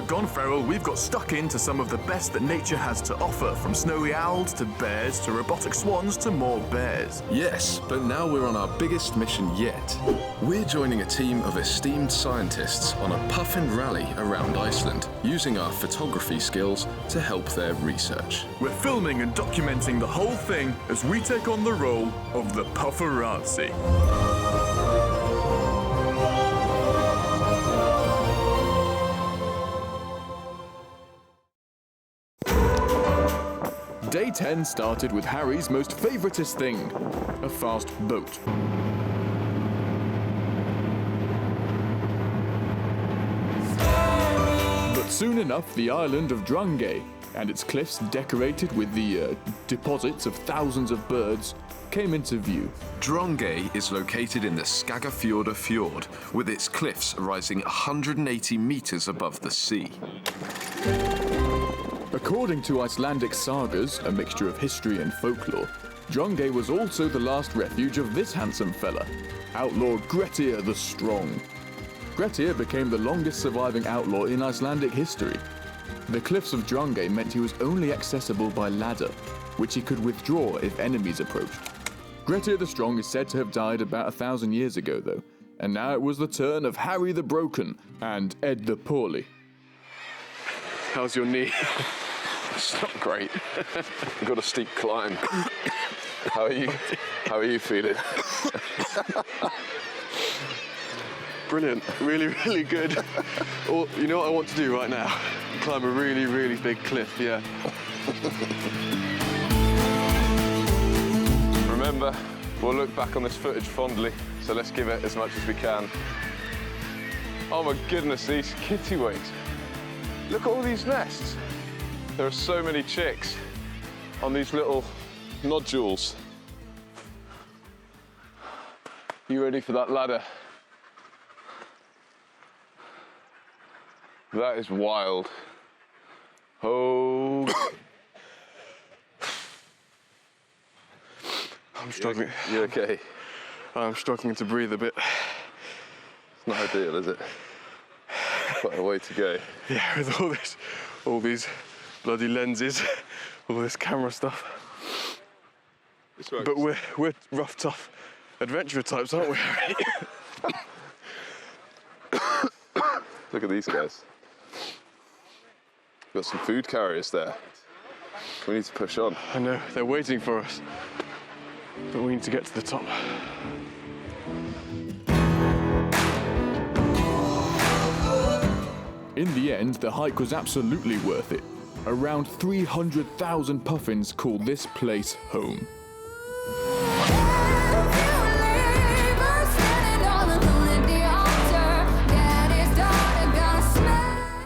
gone feral, we've got stuck into some of the best that nature has to offer, from snowy owls to bears to robotic swans to more bears. Yes, but now we're on our biggest mission yet. We're joining a team of esteemed scientists on a puffin rally around Iceland, using our photography skills to help their research. We're filming and documenting the whole thing as we take on the role of the pufferazzi. Day 10 started with Harry's most favoritist thing, a fast boat. But soon enough, the island of Drangey and its cliffs decorated with the deposits of thousands of birds came into view. Drangey is located in the Skagafjordur fjord, with its cliffs rising 180 meters above the sea. According to Icelandic sagas, a mixture of history and folklore, Drangey was also the last refuge of this handsome fella, outlaw Grettir the Strong. Grettir became the longest surviving outlaw in Icelandic history. The cliffs of Drangey meant he was only accessible by ladder, which he could withdraw if enemies approached. Grettir the Strong is said to have died about 1,000 years ago, though, and now it was the turn of Harry the Broken and Ed the Poorly. How's your knee? It's not great. We've got a steep climb. How are you? How are you feeling? Brilliant. Really, really good. Or, you know what I want to do right now? Climb a really, really big cliff, yeah. Remember, we'll look back on this footage fondly, so let's give it as much as we can. Oh my goodness, these kittiwakes. Look at all these nests. There are so many chicks on these little nodules. You ready for that ladder? That is wild. Oh. I'm struggling. You okay? I'm struggling to breathe a bit. It's not ideal, is it? Quite a way to go. Yeah, with all these bloody lenses, all this camera stuff. But we're rough, tough adventurer types, aren't we, Harry? Look at these guys. Got some food carriers there. We need to push on. I know, they're waiting for us. But we need to get to the top. In the end, the hike was absolutely worth it. Around 300,000 puffins call this place home.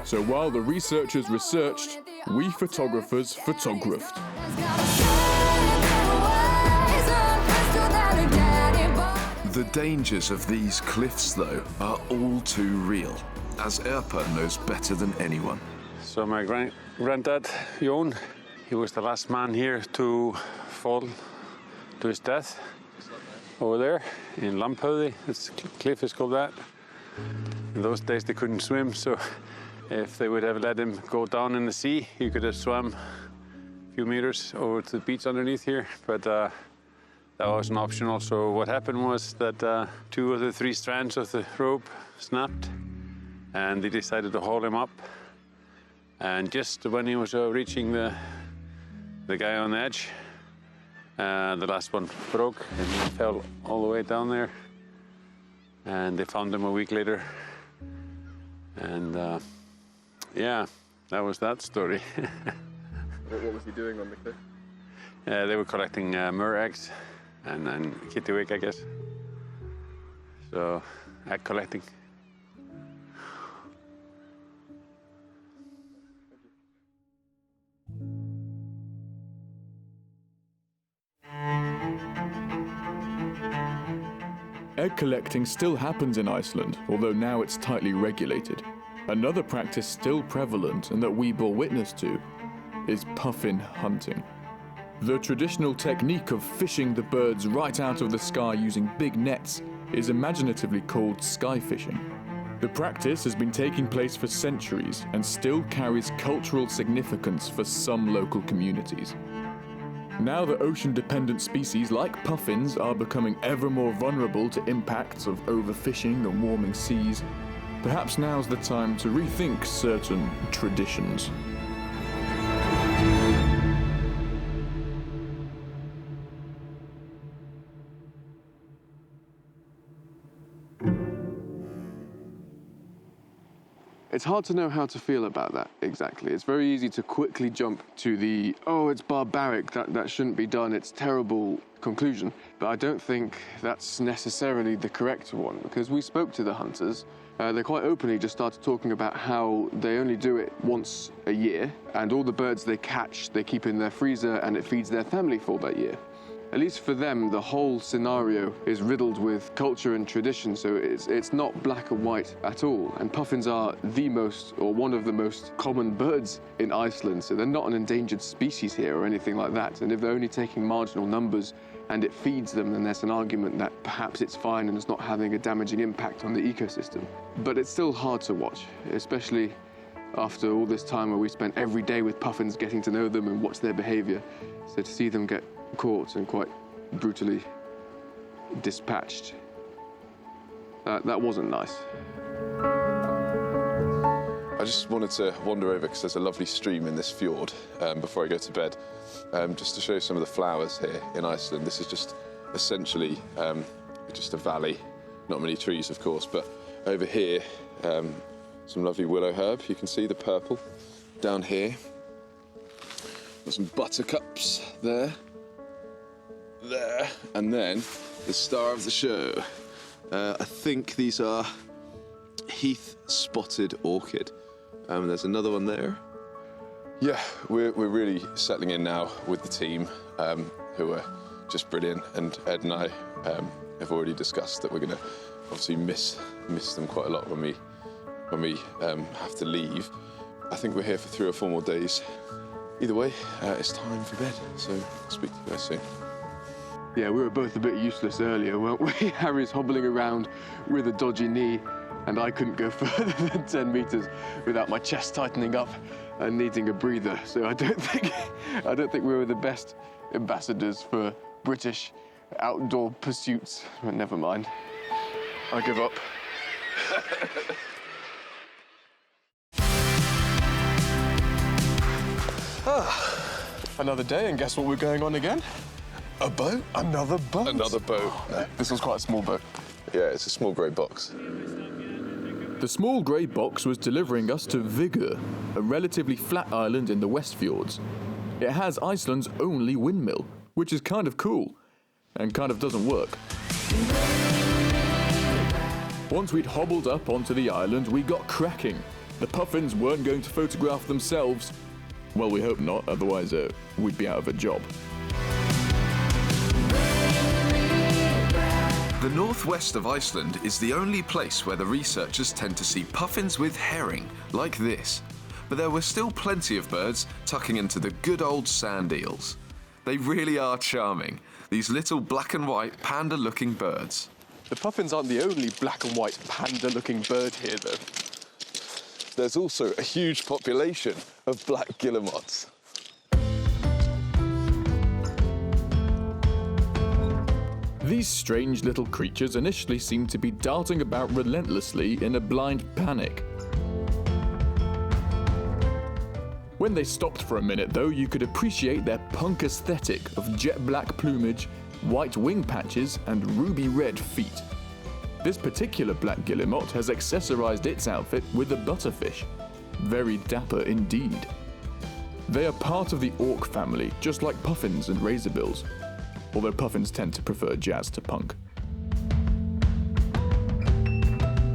So while the researchers researched, we photographers photographed. The dangers of these cliffs, though, are all too real, as Erpa knows better than anyone. So my granddad, Jón, he was the last man here to fall to his death over there in Lambhöfði. This cliff is called that. In those days they couldn't swim, so if they would have let him go down in the sea, he could have swum a few meters over to the beach underneath here, but that wasn't optional. So what happened was that 2 of the 3 strands of the rope snapped, and they decided to haul him up. And just when he was reaching the guy on the edge, the last one broke and he fell all the way down there. And they found him a week later. And yeah, that was that story. What was he doing on the cliff? They were collecting myrrh eggs and kittiwake, I guess. So, egg collecting. Egg collecting still happens in Iceland, although now it's tightly regulated. Another practice still prevalent and that we bore witness to is puffin hunting. The traditional technique of fishing the birds right out of the sky using big nets is imaginatively called sky fishing. The practice has been taking place for centuries and still carries cultural significance for some local communities. Now that ocean-dependent species like puffins are becoming ever more vulnerable to impacts of overfishing and warming seas, perhaps now's the time to rethink certain traditions. It's hard to know how to feel about that exactly. It's very easy to quickly jump to the, oh, it's barbaric, that shouldn't be done, it's terrible conclusion. But I don't think that's necessarily the correct one, because we spoke to the hunters. They quite openly just started talking about how they only do it once a year, and all the birds they catch, they keep in their freezer, and it feeds their family for that year. At least for them, the whole scenario is riddled with culture and tradition, so it's not black and white at all. And puffins are the most, or one of the most common birds in Iceland, so they're not an endangered species here or anything like that. And if they're only taking marginal numbers and it feeds them, then there's an argument that perhaps it's fine and it's not having a damaging impact on the ecosystem. But it's still hard to watch, especially after all this time where we spent every day with puffins getting to know them and watch their behavior. So to see them get caught and quite brutally dispatched, that wasn't nice. I just wanted to wander over because there's a lovely stream in this fjord before I go to bed, just to show you some of the flowers here in Iceland. This is just essentially just a valley, not many trees of course, but over here some lovely willow herb. You can see the purple down here. Got some buttercups there, and then the star of the show. I think these are heath spotted orchid. There's another one there. Yeah, we're really settling in now with the team, who are just brilliant. And Ed and I have already discussed that we're going to obviously miss them quite a lot when we have to leave. I think we're here for 3 or 4 more days. Either way, it's time for bed, so I'll speak to you guys soon. Yeah, we were both a bit useless earlier, weren't we? Harry's hobbling around with a dodgy knee, and I couldn't go further than 10 meters without my chest tightening up and needing a breather. So I don't think we were the best ambassadors for British outdoor pursuits. But never mind. I give up. Another day, and guess what we're going on again? A boat? Another boat. Another boat. This was quite a small boat. Yeah, it's a small grey box. The small grey box was delivering us to Vigur, a relatively flat island in the West Fjords. It has Iceland's only windmill, which is kind of cool, and kind of doesn't work. Once we'd hobbled up onto the island, we got cracking. The puffins weren't going to photograph themselves. Well, we hope not, otherwise we'd be out of a job. The northwest of Iceland is the only place where the researchers tend to see puffins with herring, like this. But there were still plenty of birds tucking into the good old sand eels. They really are charming, these little black and white panda-looking birds. The puffins aren't the only black and white panda-looking bird here, though. There's also a huge population of black guillemots. These strange little creatures initially seemed to be darting about relentlessly in a blind panic. When they stopped for a minute, though, you could appreciate their punk aesthetic of jet black plumage, white wing patches, and ruby red feet. This particular black guillemot has accessorized its outfit with a butterfish. Very dapper indeed. They are part of the auk family, just like puffins and razorbills, although puffins tend to prefer jazz to punk.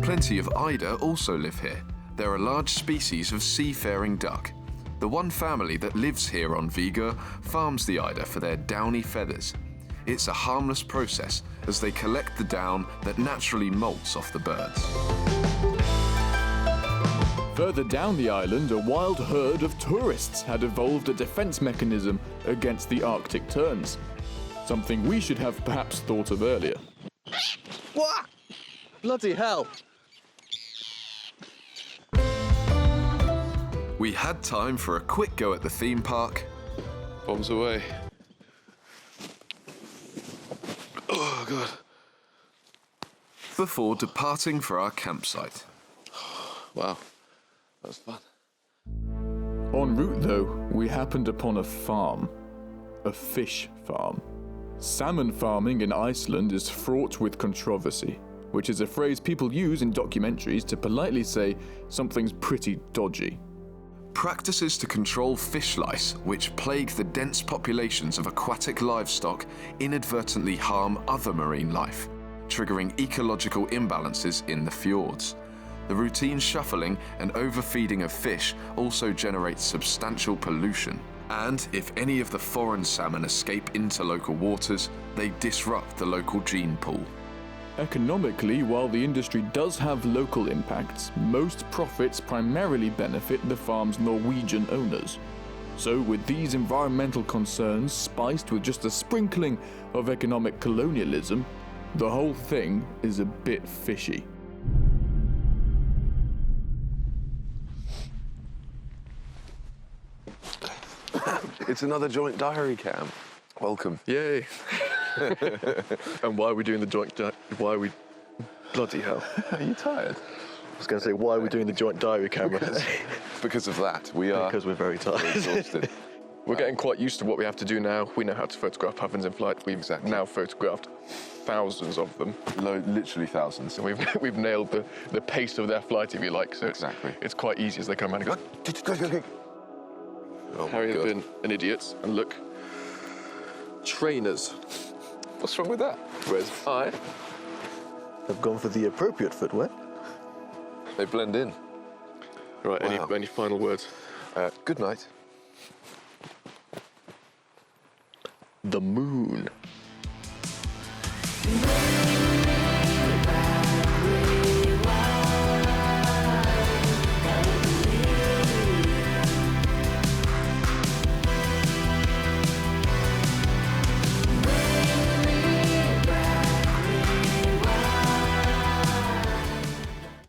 Plenty of eider also live here. They're a large species of seafaring duck. The one family that lives here on Vigur farms the eider for their downy feathers. It's a harmless process as they collect the down that naturally molts off the birds. Further down the island, a wild herd of tourists had evolved a defense mechanism against the Arctic terns. Something we should have perhaps thought of earlier. What? Bloody hell. We had time for a quick go at the theme park. Bombs away. Oh, God. Before departing for our campsite. Wow, that was fun. En route, though, we happened upon a farm. A fish farm. Salmon farming in Iceland is fraught with controversy, which is a phrase people use in documentaries to politely say something's pretty dodgy. Practices to control fish lice, which plague the dense populations of aquatic livestock, inadvertently harm other marine life, triggering ecological imbalances in the fjords. The routine shuffling and overfeeding of fish also generates substantial pollution. And if any of the foreign salmon escape into local waters, they disrupt the local gene pool. Economically, while the industry does have local impacts, most profits primarily benefit the farm's Norwegian owners. So with these environmental concerns spiced with just a sprinkling of economic colonialism, the whole thing is a bit fishy. It's another joint diary cam. Welcome. Yay. And why are we doing the joint why are we... Bloody hell. Are you tired? I was going to say, why are we doing the joint diary cameras? Because of that, we are Because we're very tired. exhausted. We're getting quite used to what we have to do now. We know how to photograph puffins in flight. We've now photographed thousands of them. Literally thousands. So we've nailed the pace of their flight, if you like. So Exactly. it's quite easy as they come around and go... Oh, Harry has God. been an idiot. And look, trainers. What's wrong with that? Whereas I... I've gone for the appropriate footwear. They blend in. Right, Wow. any final words? Good night. The moon. Baby,